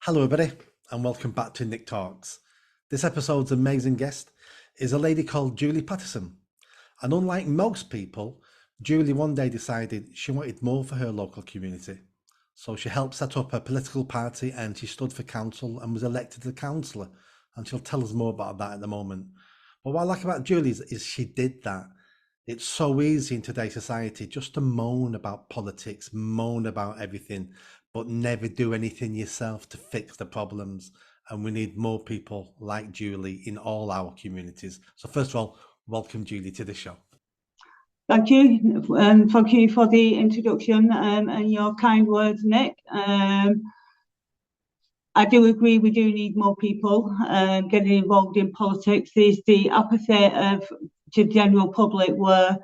Hello, everybody, and welcome back to Nick Talks. This episode's amazing guest is a lady called Julie Pattison. And unlike most people, Julie one day decided she wanted more for her local community. So she helped set up a political party and she stood for council and was elected a councillor. And she'll tell us more about that in a moment. But what I like about Julie is she did that. It's so easy in today's society just to moan about politics, moan about everything, but never do anything yourself to fix the problems. And we need more people like Julie in all our communities. So first of all, welcome Julie to the show. Thank you, and thank you for the introduction and your kind words, Nick. I do agree we do need more people getting involved in politics. There's the apathy to the general public where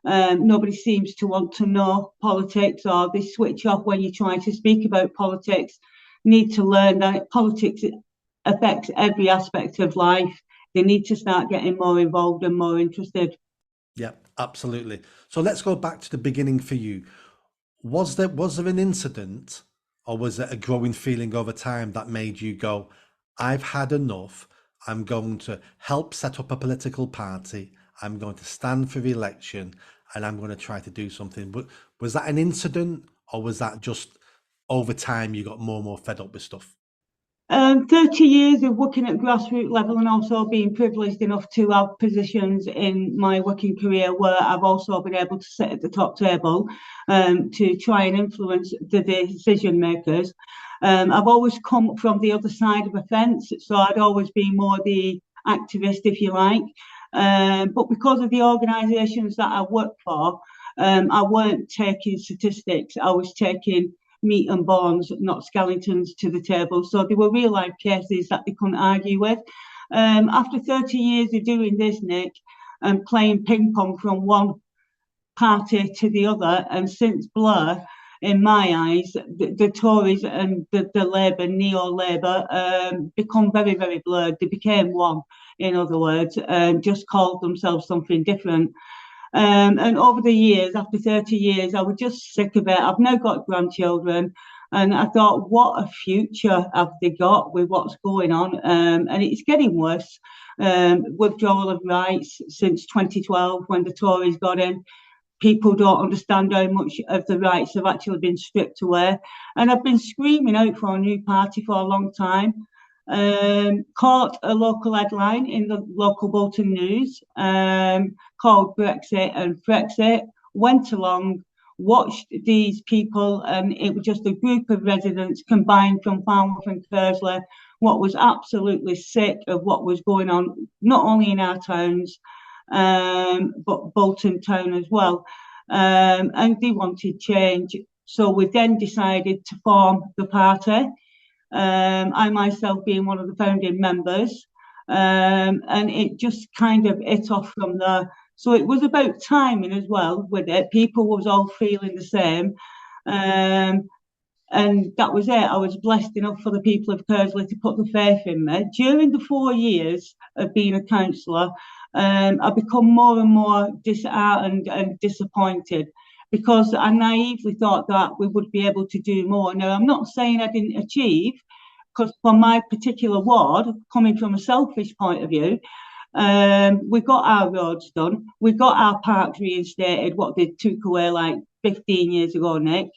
nobody seems to want to know politics, or they switch off when you try to speak about politics. Need to learn that politics affects every aspect of life. They need to start getting more involved and more interested. Yeah, absolutely. So let's go back to the beginning for you. Was there an incident, or was it a growing feeling over time that made you go, I've had enough, I'm going to help set up a political party, I'm going to stand for re-election, and I'm going to try to do something? Was that an incident, or was that just over time you got more and more fed up with stuff? 30 years of working at grassroots level and also being privileged enough to have positions in my working career where I've also been able to sit at the top table to try and influence the decision makers. I've always come from the other side of a fence, so I'd always been more the activist, if you like. But because of the organisations that I worked for, I weren't taking statistics, I was taking meat and bones, not skeletons, to the table. So they were real life cases that they couldn't argue with. After 30 years of doing this, Nick, and playing ping pong from one party to the other, and since Blair, in my eyes, the Tories and the Labour, neo-Labour, become very, very blurred. They became one, in other words, just called themselves something different. And over the years, after 30 years, I was just sick of it. I've now got grandchildren, and I thought, what a future have they got with what's going on? And it's getting worse. Withdrawal of rights since 2012, when the Tories got in. People don't understand how much of the rights have actually been stripped away. And I've been screaming out for a new party for a long time. Caught a local headline in the local Bolton News called Brexit and Frexit, went along, watched these people, and it was just a group of residents combined from Falmouth and Kearsley, what was absolutely sick of what was going on, not only in our towns, but Bolton town as well. And they wanted change. So we then decided to form the party. I myself being one of the founding members, and it just kind of hit off from there. So it was about timing as well with it. People was all feeling the same. And that was it. I was blessed enough for the people of Kearsley to put the faith in me. During the 4 years of being a councillor, I've become more and more disheartened and disappointed, because I naively thought that we would be able to do more. Now, I'm not saying I didn't achieve, because for my particular ward, coming from a selfish point of view, we got our roads done, we got our parks reinstated, what they took away like 15 years ago, Nick.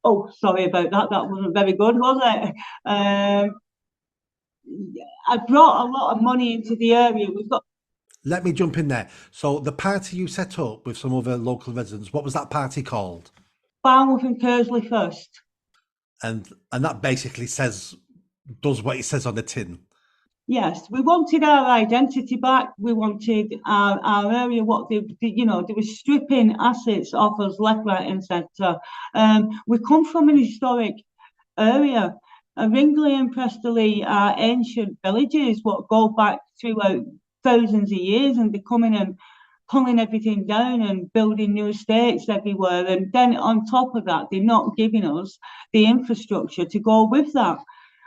Oh, sorry about that, that wasn't very good, was it? I brought a lot of money into the area. We've got. Let me jump in there. So the party you set up with some other local residents, what was that party called? Falmouth and Kearsley First. And that basically does what it says on the tin. Yes, we wanted our identity back. We wanted our area. What they were stripping assets off us left, right, and centre. We come from an historic area. Ringley and Prestley are ancient villages what go back throughout thousands of years, and they're coming and pulling everything down and building new estates everywhere. And then on top of that, they're not giving us the infrastructure to go with that.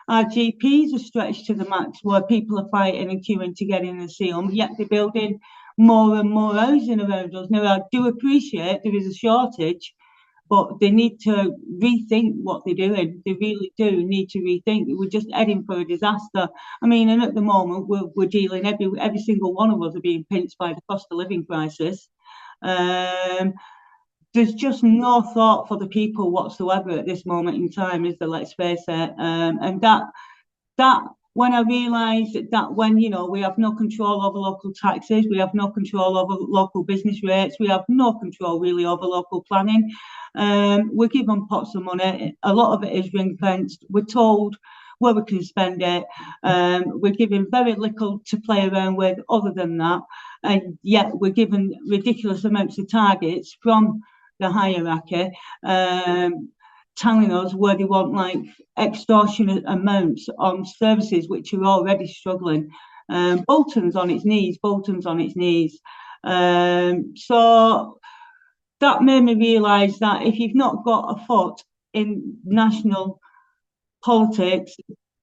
Our GPs are stretched to the max, where people are fighting and queuing to get in and see them, yet they're building more and more housing around us. Now, I do appreciate there is a shortage but they need to rethink what they're doing. They really do need to rethink. We're just heading for a disaster. I mean, and at the moment we're dealing, every single one of us are being pinched by the cost of living crisis. There's just no thought for the people whatsoever at this moment in time, is there? Let's face it. And that when I realised that when, we have no control over local taxes, we have no control over local business rates, we have no control really over local planning. We're given pots of money. A lot of it is ring fenced. We're told where we can spend it. We're given very little to play around with other than that. And yet we're given ridiculous amounts of targets from the hierarchy, telling us where they want like extortionate amounts on services which are already struggling. Bolton's on its knees. So that made me realise that if you've not got a foot in national politics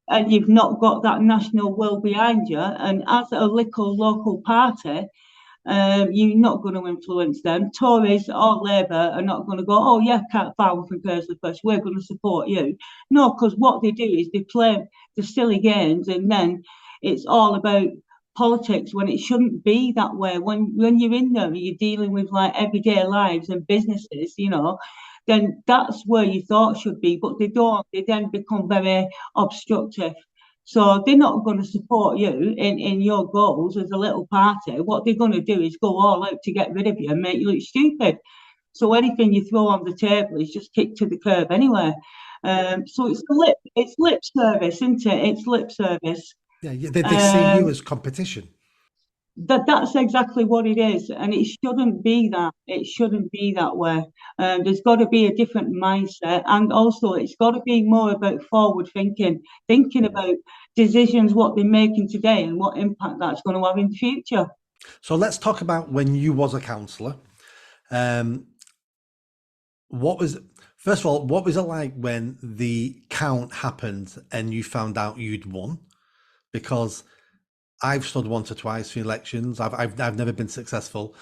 and you've not got that national will behind you, and as a little local party, you're not going to influence them. Tories or Labour are not going to go, oh yeah, can't file from Pursley First, we're going to support you. No, because what they do is they play the silly games, and then it's all about politics when it shouldn't be that way. When you're in there, you're dealing with like everyday lives and businesses, then that's where your thoughts should be. But they don't. They then become very obstructive. So they're not going to support you in your goals as a little party. What they're going to do is go all out to get rid of you and make you look stupid. So anything you throw on the table is just kicked to the curb anyway. So it's lip service, isn't it? It's lip service. Yeah, they see you as competition. That's exactly what it is, and it shouldn't be that. It shouldn't be that way. There's got to be a different mindset, and also it's got to be more about forward thinking about decisions, what they're making today, and what impact that's going to have in the future. So let's talk about when you was a councillor. First of all, what was it like when the count happened and you found out you'd won? Because I've stood once or twice for elections. I've never been successful,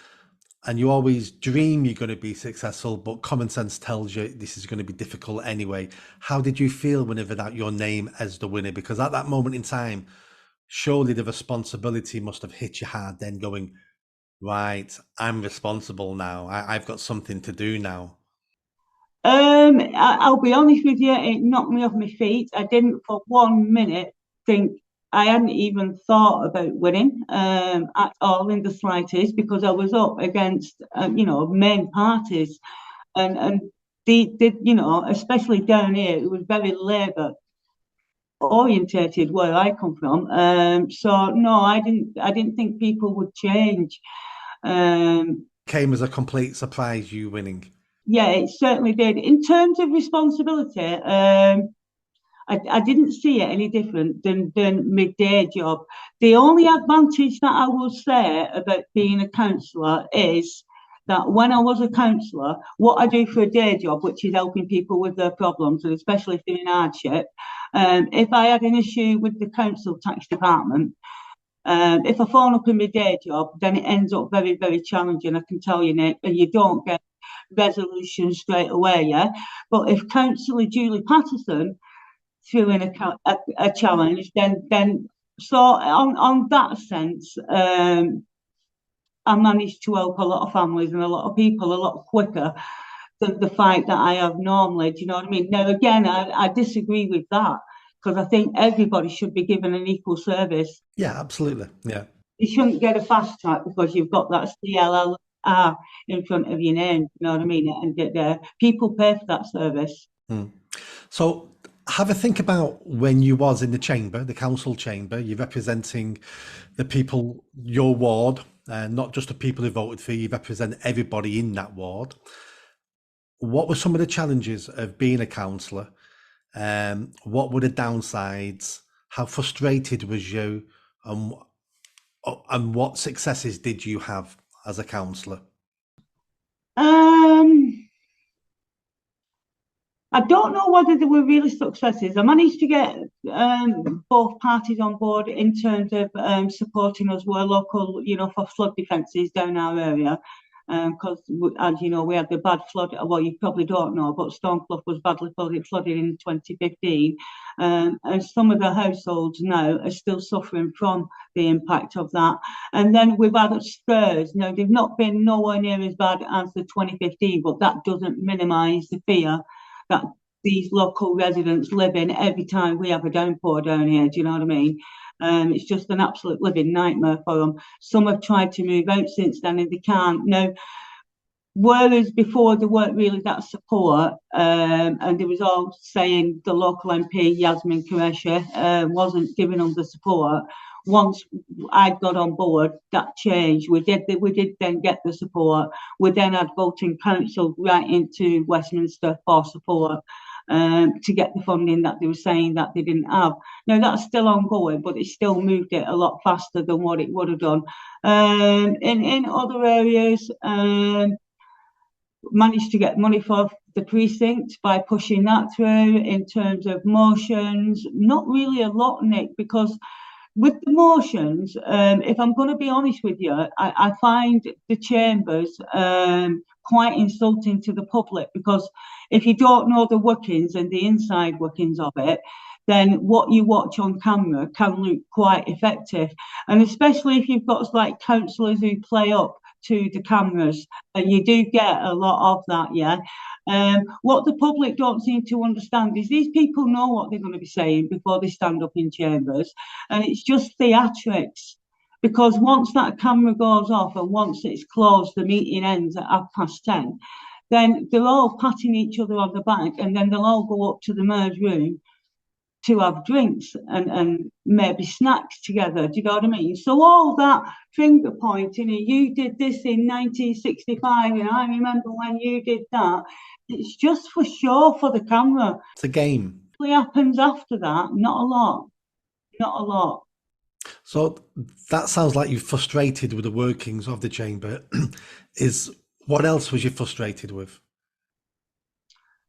and you always dream you're going to be successful, but common sense tells you this is going to be difficult anyway. How did you feel whenever that your name as the winner? Because at that moment in time, surely the responsibility must have hit you hard. Then going, right, I'm responsible now. I've got something to do now. I'll be honest with you, it knocked me off my feet. I didn't for 1 minute think. I hadn't even thought about winning at all in the slightest, because I was up against, main parties, and they especially down here, it was very Labour orientated where I come from. So no, I didn't think people would change. Came as a complete surprise, you winning. Yeah, it certainly did. In terms of responsibility, I didn't see it any different than my day job. The only advantage that I will say about being a counsellor is that when I was a counsellor, what I do for a day job, which is helping people with their problems, and especially if they're in hardship, if I had an issue with the council tax department, if I phone up in my day job, then it ends up very, very challenging, I can tell you, Nick, and you don't get resolution straight away, yeah? But if Councillor Julie Pattison threw in a challenge, then so on that sense, I managed to help a lot of families and a lot of people a lot quicker than the fight that I have normally. Do you know what I mean? Now, again, I disagree with that, because I think everybody should be given an equal service. Yeah, absolutely. Yeah. You shouldn't get a fast track because you've got that CLLR in front of your name. You know what I mean? And people pay for that service. So have a think about when you was in the chamber, the council chamber, you're representing the people, your ward, not just the people who voted for you, you represent everybody in that ward. What were some of the challenges of being a councillor? What were the downsides? How frustrated was you? And what successes did you have as a councillor? I don't know whether there were really successes. I managed to get both parties on board in terms of supporting us. We're local, for flood defences down our area. because, as you know, we had the bad flood. Well, you probably don't know, but Stormclough was badly flooded in 2015. And some of the households now are still suffering from the impact of that. And then we've had Spurs. Now, they've not been nowhere near as bad as the 2015, but that doesn't minimise the fear that these local residents live in every time we have a downpour down here. Do you know what I mean? It's just an absolute living nightmare for them. Some have tried to move out since then and they can't. Now, whereas before there weren't really that support, and there was all saying the local MP, Yasmin Qureshi, wasn't giving them the support. Once I got on board, that changed. We did then get the support. We then had Bolton Council right into Westminster for support. To get the funding that they were saying that they didn't have. Now that's still ongoing, but it still moved it a lot faster than what it would have done. In other areas, managed to get money for the precinct by pushing that through. In terms of motions, not really a lot, Nick, because with the motions, if I'm going to be honest with you, I find the chambers quite insulting to the public, because if you don't know the workings and the inside workings of it, then what you watch on camera can look quite effective. And especially if you've got like councillors who play up to the cameras, and you do get a lot of that, yeah. What the public don't seem to understand is these people know what they're going to be saying before they stand up in chambers, and it's just theatrics. Because once that camera goes off and once it's closed, the meeting ends at 10:30, then they're all patting each other on the back, and then they'll all go up to the mayor's room to have drinks and maybe snacks together. Do you know what I mean? So all that finger pointing, you did this in 1965, and I remember when you did that, it's just for show for the camera. It's a game. What happens after that? Not a lot. Not a lot. So that sounds like you're frustrated with the workings of the chamber. What else was you frustrated with?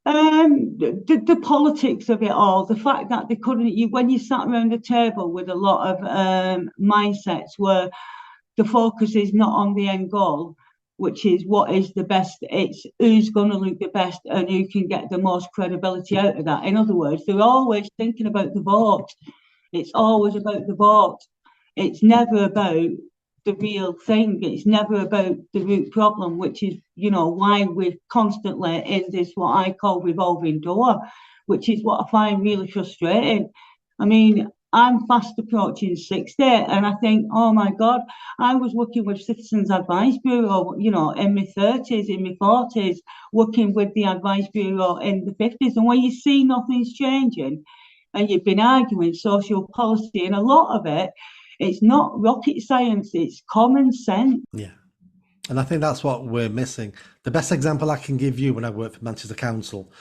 The politics of it all, the fact that they couldn't, when you sat around the table with a lot of mindsets where the focus is not on the end goal, which is what is the best, it's who's going to look the best and who can get the most credibility out of that. In other words, they're always thinking about the vote. It's always about the vote. It's never about the real thing. It's never about the root problem, which is, why we're constantly in this, what I call revolving door, which is what I find really frustrating. I mean, I'm fast approaching 60 and I think, oh my God, I was working with Citizens Advice Bureau, in my 30s, in my 40s, working with the Advice Bureau in the 50s. And when you see nothing's changing and you've been arguing social policy, and a lot of it, it's not rocket science, it's common sense. Yeah. And I think that's what we're missing. The best example I can give you when I worked for Manchester Council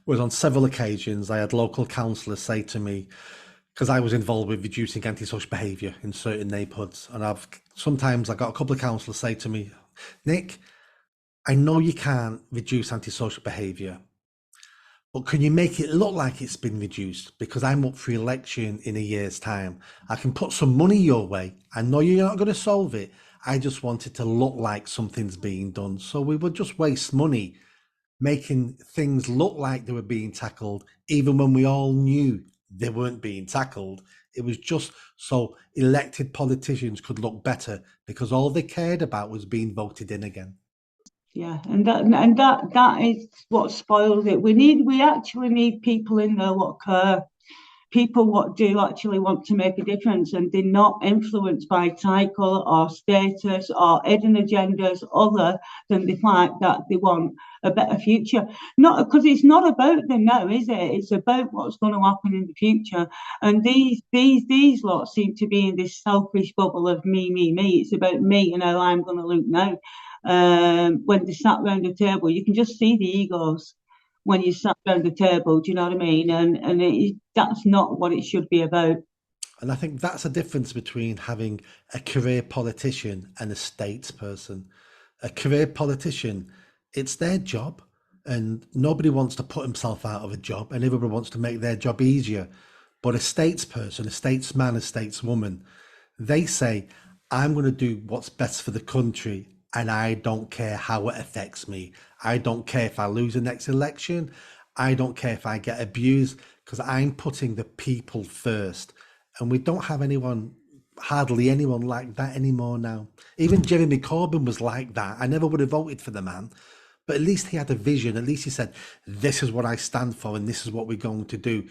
was on several occasions I had local councillors say to me, because I was involved with reducing antisocial behaviour in certain neighbourhoods, and sometimes I got a couple of councillors say to me, Nick, I know you can't reduce antisocial behaviour, but can you make it look like it's been reduced? Because I'm up for election in a year's time. I can put some money your way. I know you're not going to solve it. I just want it to look like something's being done. So we would just waste money making things look like they were being tackled, even when we all knew they weren't being tackled. It was just so elected politicians could look better, because all they cared about was being voted in again. Yeah, and that is what spoils it. We actually need people in there what care, people what do actually want to make a difference, and they're not influenced by title or status or hidden agendas other than the fact that they want a better future. Not because it's not about the now, is it? It's about what's going to happen in the future. And these lots seem to be in this selfish bubble of me. It's about me and how I'm going to look now. When they sat around the table, you can just see the egos when you sat around the table. Do you know what I mean? And that's not what it should be about. And I think that's a difference between having a career politician and a statesperson. A career politician, it's their job, and nobody wants to put himself out of a job, and everybody wants to make their job easier. But a statesperson, a statesman, a stateswoman, they say, I'm going to do what's best for the country, and I don't care how it affects me. I don't care if I lose the next election. I don't care if I get abused, because I'm putting the people first. And we don't have hardly anyone like that anymore now. Even Jeremy Corbyn was like that. I never would have voted for the man, but at least he had a vision. At least he said, this is what I stand for and this is what we're going to do.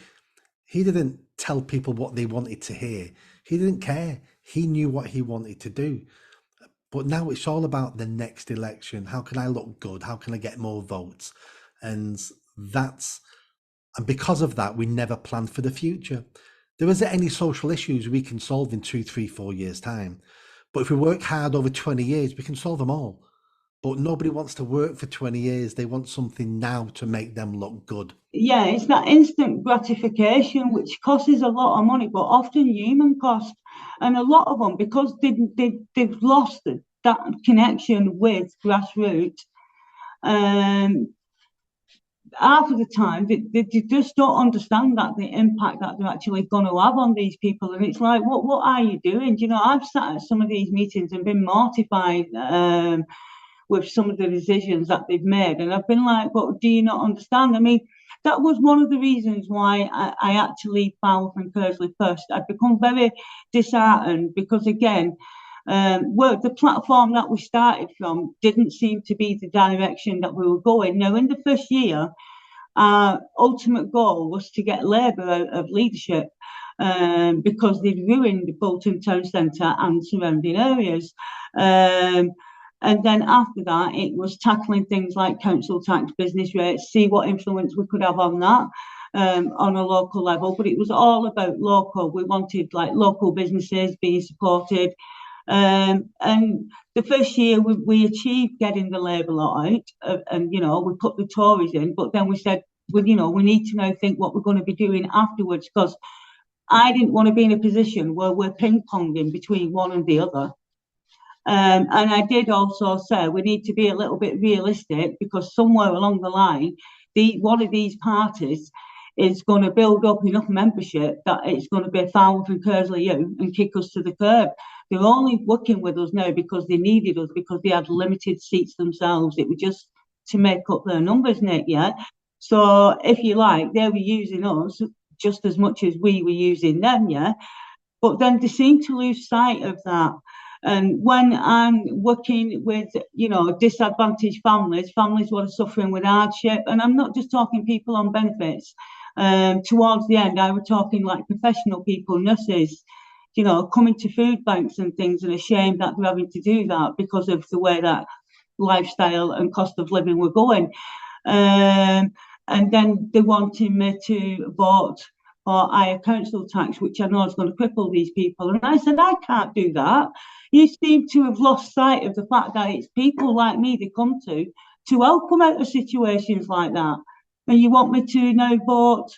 He didn't tell people what they wanted to hear. He didn't care. He knew what he wanted to do. But now it's all about the next election. How can I look good? How can I get more votes? And because of that, we never planned for the future. There isn't any social issues we can solve in 2, 3, 4 years' time. But if we work hard over 20 years, we can solve them all. But nobody wants to work for 20 years. They want something now to make them look good. Yeah, it's that instant gratification, which costs a lot of money, but often human cost. And a lot of them, because they've lost that connection with grassroots, half of the time they just don't understand that the impact that they're actually going to have on these people. And it's like, what are you doing? You know, I've sat at some of these meetings and been mortified with some of the decisions that they've made, and I've been like, but do you not understand? I mean, that was one of the reasons why I actually filed from Kersley first. I've become very disheartened because, again, the platform that we started from didn't seem to be the direction that we were going. Now, in the first year, our ultimate goal was to get Labour out of leadership because they'd ruined Bolton Town Centre and surrounding areas. And then after that, it was tackling things like council tax, business rates, see what influence we could have on that on a local level. But it was all about local. We wanted like local businesses being supported. And the first year we achieved getting the Labour lot out, and you know, we put the Tories in, but then we said, well, you know, we need to now think what we're going to be doing afterwards, because I didn't want to be in a position where we're ping-ponging between one and the other. And I did also say we need to be a little bit realistic, because somewhere along the line, one of these parties is going to build up enough membership that it's going to be a foul from Kersley and kick us to the curb. They're only working with us now because they needed us, because they had limited seats themselves. It was just to make up their numbers, Nick, yeah? So, if you like, they were using us just as much as we were using them, yeah? But then they seem to lose sight of that. And when I'm working with, you know, disadvantaged families who are suffering with hardship, and I'm not just talking people on benefits, towards the end, I was talking like professional people, nurses, you know, coming to food banks and things, and ashamed that they're having to do that because of the way that lifestyle and cost of living were going. And then they wanted me to vote for higher council tax, which I know is going to cripple these people. And I said, I can't do that. You seem to have lost sight of the fact that it's people like me they come to help them out of situations like that. And you want me to now vote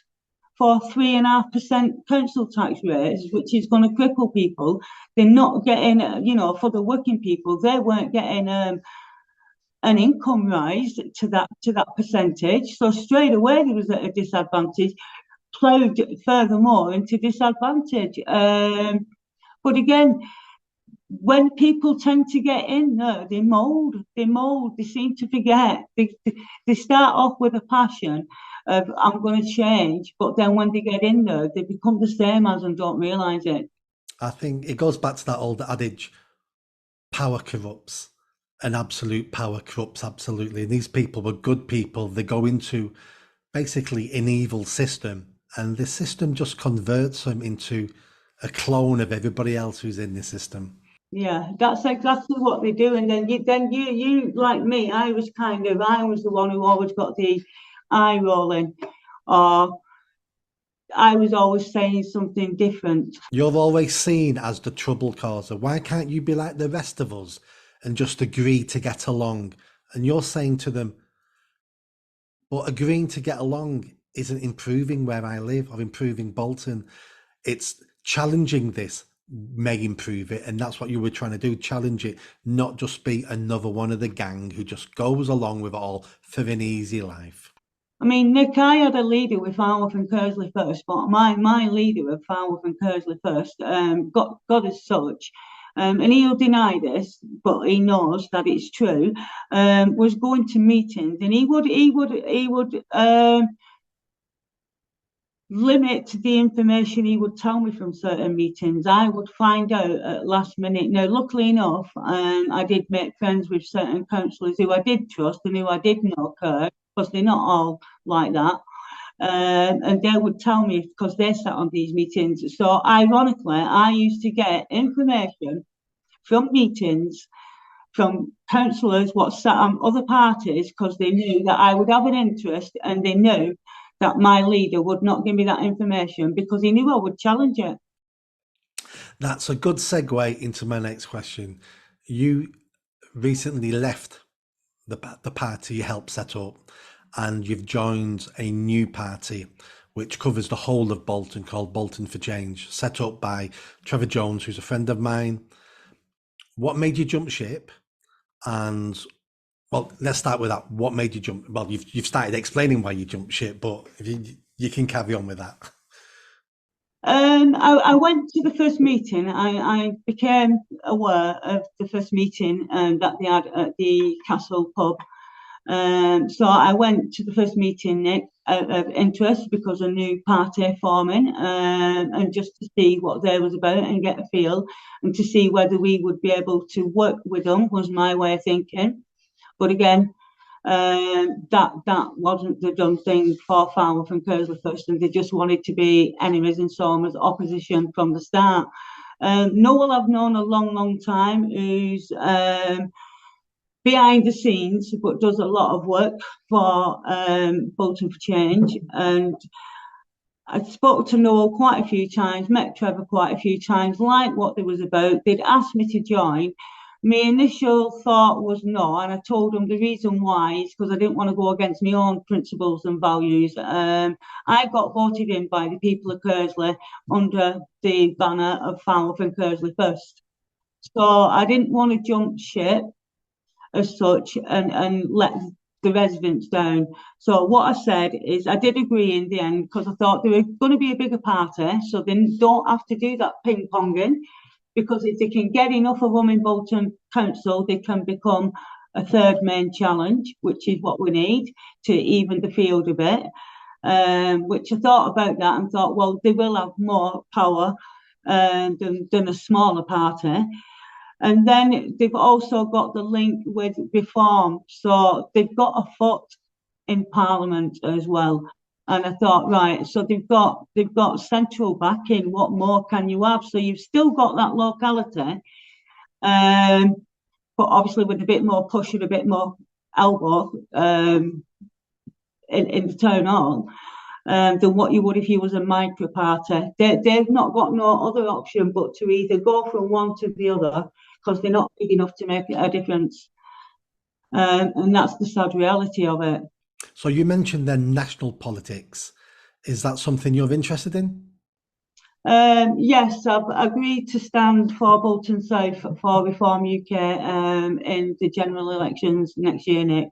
for 3.5% council tax rates, which is going to cripple people. They're not getting, you know, for the working people, they weren't getting an income rise to that percentage. So straight away there was at a disadvantage, ploughed furthermore into disadvantage. But again, when people tend to get in there, they mould, they seem to forget. They start off with a passion of, I'm going to change, but then when they get in there, they become the same as and don't realise it. I think it goes back to that old adage, power corrupts, and absolute power corrupts absolutely. And these people were good people. They go into basically an evil system, and the system just converts them into a clone of everybody else who's in the system. Yeah, that's exactly what they do. And then you like me, I was the one who always got the eye rolling, or I was always saying something different. You're always seen as the trouble causer. Why can't you be like the rest of us and just agree to get along? And you're saying to them, but agreeing to get along isn't improving where I live or improving Bolton. It's challenging this may improve it, and that's what you were trying to do, challenge it, not just be another one of the gang who just goes along with it all for an easy life. I mean, Nick, I had a leader with Falworth and Kersley first, but my leader of Falworth and Kersley first, got as such, and he'll deny this, but he knows that it's true, was going to meetings, and he would limit the information he would tell me from certain meetings. I would find out at last minute. Now, luckily enough, I did make friends with certain councillors who I did trust and who I did know cared, because they're not all like that. And they would tell me because they sat on these meetings. So ironically, I used to get information from meetings from councillors what sat on other parties, because they knew that I would have an interest, and they knew that my leader would not give me that information because he knew I would challenge it. That's a good segue into my next question. You recently left the party you helped set up, and you've joined a new party which covers the whole of Bolton, called Bolton For Change, set up by Trevor Jones, who's a friend of mine. What made you jump ship? And well, let's start with that. What made you jump? Well, you've started explaining why you jumped ship, but if you can carry on with that. I went to the first meeting. I became aware of the first meeting that they had at the Castle pub. So I went to the first meeting, Nick, out of interest because a new party forming, and just to see what they was about and get a feel, and to see whether we would be able to work with them was my way of thinking. But again, that wasn't the done thing for Falmouth and Kearsley first, and they just wanted to be enemies and saw them as opposition from the start. Noel I've known a long time, who's behind the scenes but does a lot of work for Bolton For Change, and I spoke to Noel quite a few times, met Trevor quite a few times, liked what it was about. They'd asked me to join. My initial thought was no, and I told them the reason why is because I didn't want to go against my own principles and values. I got voted in by the people of Kearsley under the banner of Falmouth and Kearsley first. So I didn't want to jump ship as such and let the residents down. So what I said is I did agree in the end, because I thought they were going to be a bigger party, so they don't have to do that ping-ponging, because if they can get enough of them in Bolton Council, they can become a third main challenge, which is what we need to even the field a bit. Which I thought about that and thought, well, they will have more power than a smaller party. And then they've also got the link with reform. So they've got a foot in Parliament as well. And I thought, right, so they've got central backing. What more can you have? So you've still got that locality, but obviously with a bit more push and a bit more elbow in the town hall than what you would if you was a micro party. They've not got no other option but to either go from one to the other, because they're not big enough to make a difference. And that's the sad reality of it. So you mentioned then national politics. Is that something you're interested in? Yes, I've agreed to stand for Bolton South for Reform UK in the general elections next year, Nick.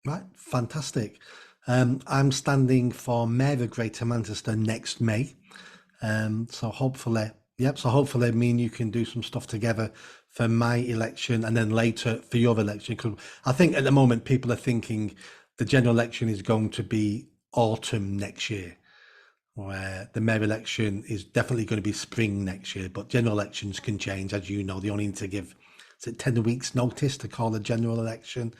Right, fantastic. I'm standing for Mayor of Greater Manchester next May. So hopefully me and you can do some stuff together for my election and then later for your election. Because I think at the moment people are thinking the general election is going to be autumn next year, where the mayor election is definitely going to be spring next year. But general elections can change, as you know. They only need to give 10 weeks notice to call a general election.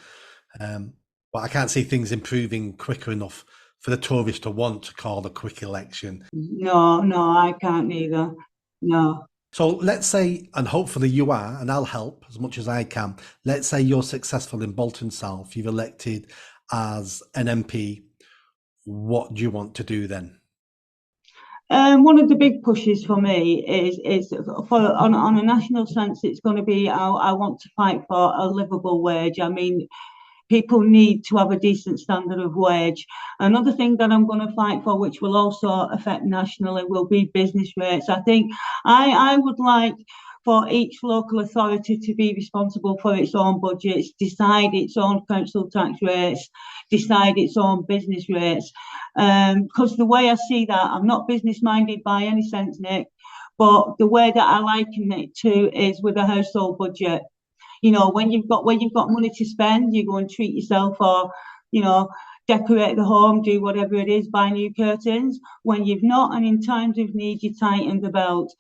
But I can't see things improving quicker enough for the tourists to want to call a quick election. No, I can't either. No. So let's say, and hopefully you are, and I'll help as much as I can. Let's say you're successful in Bolton South, you've elected as an MP. What do you want to do then? One of the big pushes for me is for on a national sense, it's going to be I want to fight for a livable wage. I mean, people need to have a decent standard of wage. Another thing that I'm going to fight for, which will also affect nationally, will be business rates. I think I would like for each local authority to be responsible for its own budgets, decide its own council tax rates, decide its own business rates. Because the way I see that, I'm not business minded by any sense, Nick, But the way that I liken it to is with a household budget. You know, when you've got money to spend, you go and treat yourself, or, you know, decorate the home, do whatever it is, buy new curtains. When you've not, and in times of need, you tighten the belt.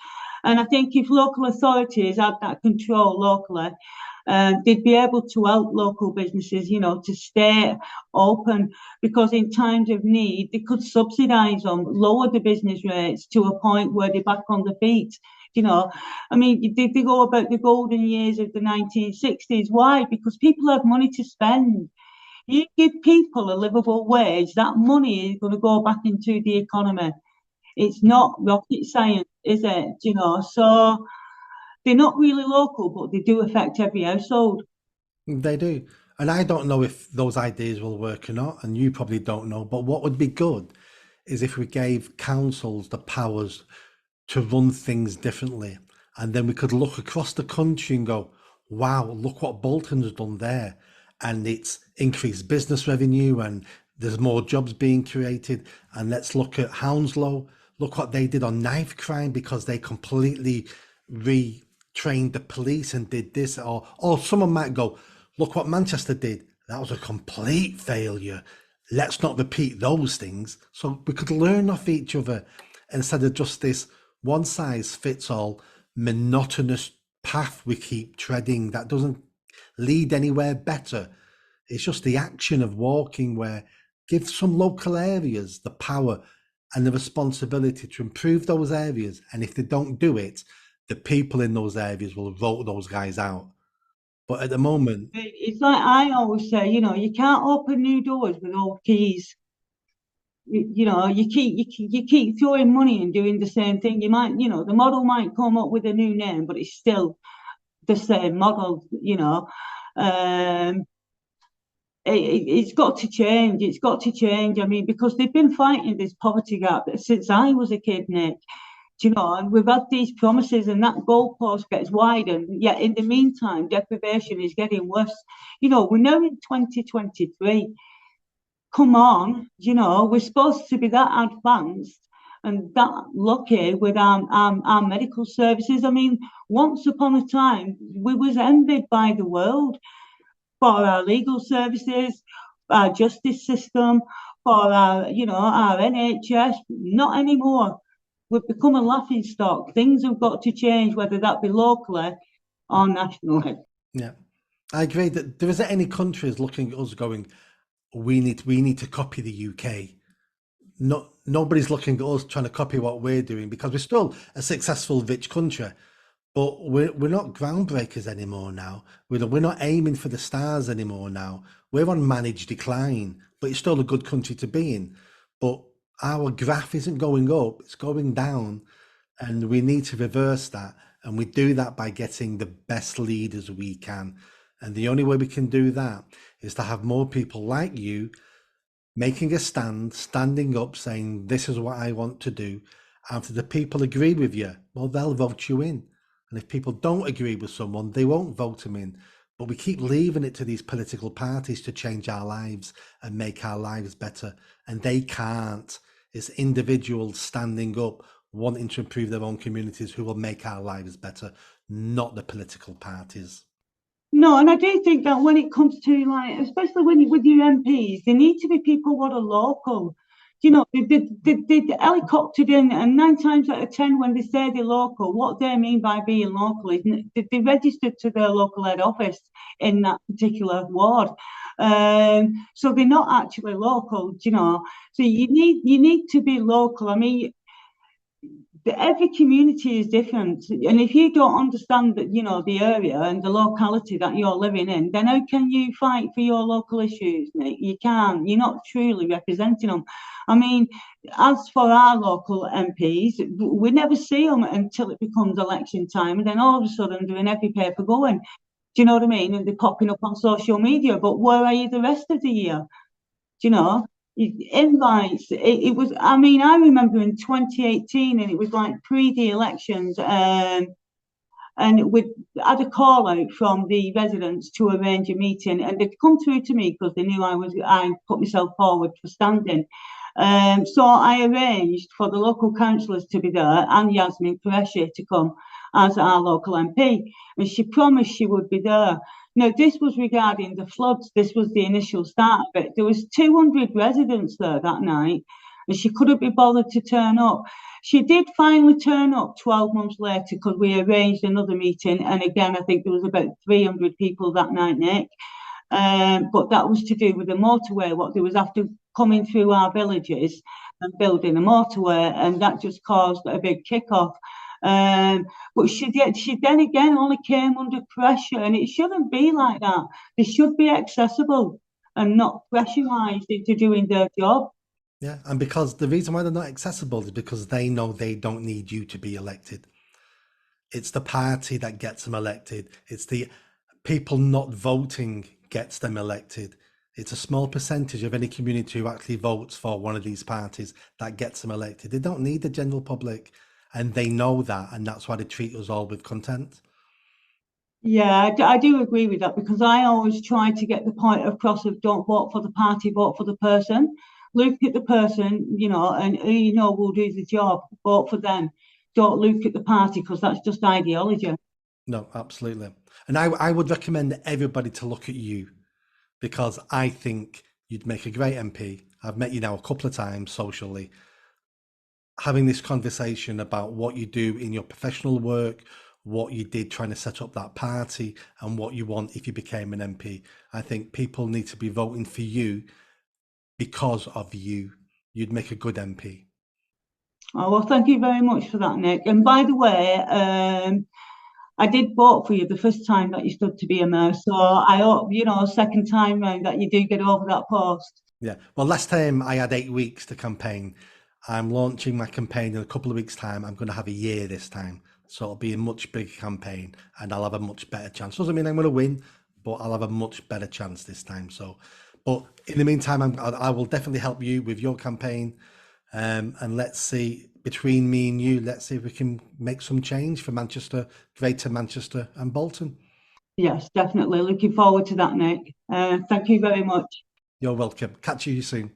And I think if local authorities had that control locally, they'd be able to help local businesses, you know, to stay open, because in times of need, they could subsidise them, lower the business rates to a point where they're back on the feet. You know, I mean, they go about the golden years of the 1960s. Why? Because people had money to spend. You give people a livable wage, that money is going to go back into the economy. It's not rocket science, is it? You know, so they're not really local, but they do affect every household. They do. And I don't know if those ideas will work or not, and you probably don't know. But what would be good is if we gave councils the powers to run things differently. And then we could look across the country and go, wow, look what Bolton's done there. And it's increased business revenue and there's more jobs being created. And let's look at Hounslow. Look what they did on knife crime, because they completely retrained the police and did this. Or someone might go, look what Manchester did. That was a complete failure. Let's not repeat those things. So we could learn off each other instead of just this one size fits all monotonous path we keep treading that doesn't lead anywhere better. It's just the action of walking, where give some local areas the power and the responsibility to improve those areas. And if they don't do it, the people in those areas will vote those guys out. But at the moment, It's like I always say, you know, you can't open new doors with old keys. You know, you keep throwing money and doing the same thing. You might, you know, the model might come up with a new name, but it's still the same model. You know, it's got to change. It's got to change. I mean, because they've been fighting this poverty gap since I was a kid, Nick. You know, and we've had these promises, and that goalpost gets widened. Yet in the meantime, deprivation is getting worse. You know, we're now in 2023. Come on, you know, we're supposed to be that advanced and that lucky with our medical services. I mean, once upon a time, we was envied by the world for our legal services, our justice system, for our, you know, our NHS. Not anymore. We've become a laughing stock. Things have got to change, whether that be locally or nationally. yeah, I agree that there isn't any countries looking at us going, we need to copy the UK. Nobody's looking at us trying to copy what we're doing, because we're still a successful, rich country. But we're not groundbreakers anymore now. We're not aiming for the stars anymore now. We're on managed decline, but it's still a good country to be in. But our graph isn't going up, it's going down. And we need to reverse that. And we do that by getting the best leaders we can. And the only way we can do that is to have more people like you making a stand, standing up, saying, this is what I want to do. And if the people agree with you, well, they'll vote you in. And if people don't agree with someone, they won't vote them in. But we keep leaving it to these political parties to change our lives and make our lives better. And they can't. It's individuals standing up, wanting to improve their own communities, who will make our lives better, not the political parties. No, and I do think that when it comes to, like, especially when you with your MPs, they need to be people what are local. You know, they helicoptered in, and 9 times out of 10, when they say they're local, what they mean by being local is they registered to their local head office in that particular ward. So they're not actually local, you know. So you need to be local. I mean, every community is different, and if you don't understand that, you know, the area and the locality that you're living in, then how can you fight for your local issues, Nick? You can't. You're not truly representing them. I mean, as for our local MPs, we never see them until it becomes election time, and then all of a sudden they're in every paper going. Do you know what I mean? And they're popping up on social media. But where are you the rest of the year? You know, invites. It was, I mean, I remember in 2018, and it was like pre the elections. And we had a call out from the residents to arrange a meeting, and they'd come through to me because they knew I put myself forward for standing. So I arranged for the local councillors to be there and Yasmin Qureshi to come as our local MP, and she promised she would be there. Now, this was regarding the floods. This was the initial start of it. There was 200 residents there that night, and she couldn't be bothered to turn up. She did finally turn up 12 months later because we arranged another meeting, and again, I think there was about 300 people that night, Nick. But that was to do with the motorway, what there was after coming through our villages and building a motorway, and that just caused a big kick-off. But she then again only came under pressure, and it shouldn't be like that. They should be accessible and not pressurised into doing their job. Yeah, and because the reason why they're not accessible is because they know they don't need you to be elected. It's the party that gets them elected. It's the people not voting gets them elected. It's a small percentage of any community who actually votes for one of these parties that gets them elected. They don't need the general public, and they know that, and that's why they treat us all with contempt. Yeah, I do agree with that, because I always try to get the point across of don't vote for the party, vote for the person. Look at the person, and who will do the job. Vote for them. Don't look at the party, because that's just ideology. No, absolutely. And I would recommend everybody to look at you, because I think you'd make a great MP. I've met you now a couple of times socially. Having this conversation about what you do in your professional work, what you did trying to set up that party, and what you want if you became an MP. I think people need to be voting for you because of you. You'd make a good MP. Oh, well, thank you very much for that, Nick. And by the way, I did vote for you the first time that you stood to be a mayor. So I hope, second time round that you do get over that post. Yeah. Well, last time I had 8 weeks to campaign. I'm launching my campaign in a couple of weeks' time. I'm going to have a year this time. So it'll be a much bigger campaign, and I'll have a much better chance. Doesn't mean I'm going to win, but I'll have a much better chance this time. So, but in the meantime, I will definitely help you with your campaign. And let's see, between me and you, let's see if we can make some change for Manchester, Greater Manchester and Bolton. Yes, definitely. Looking forward to that, Nick. Thank you very much. You're welcome. Catch you soon.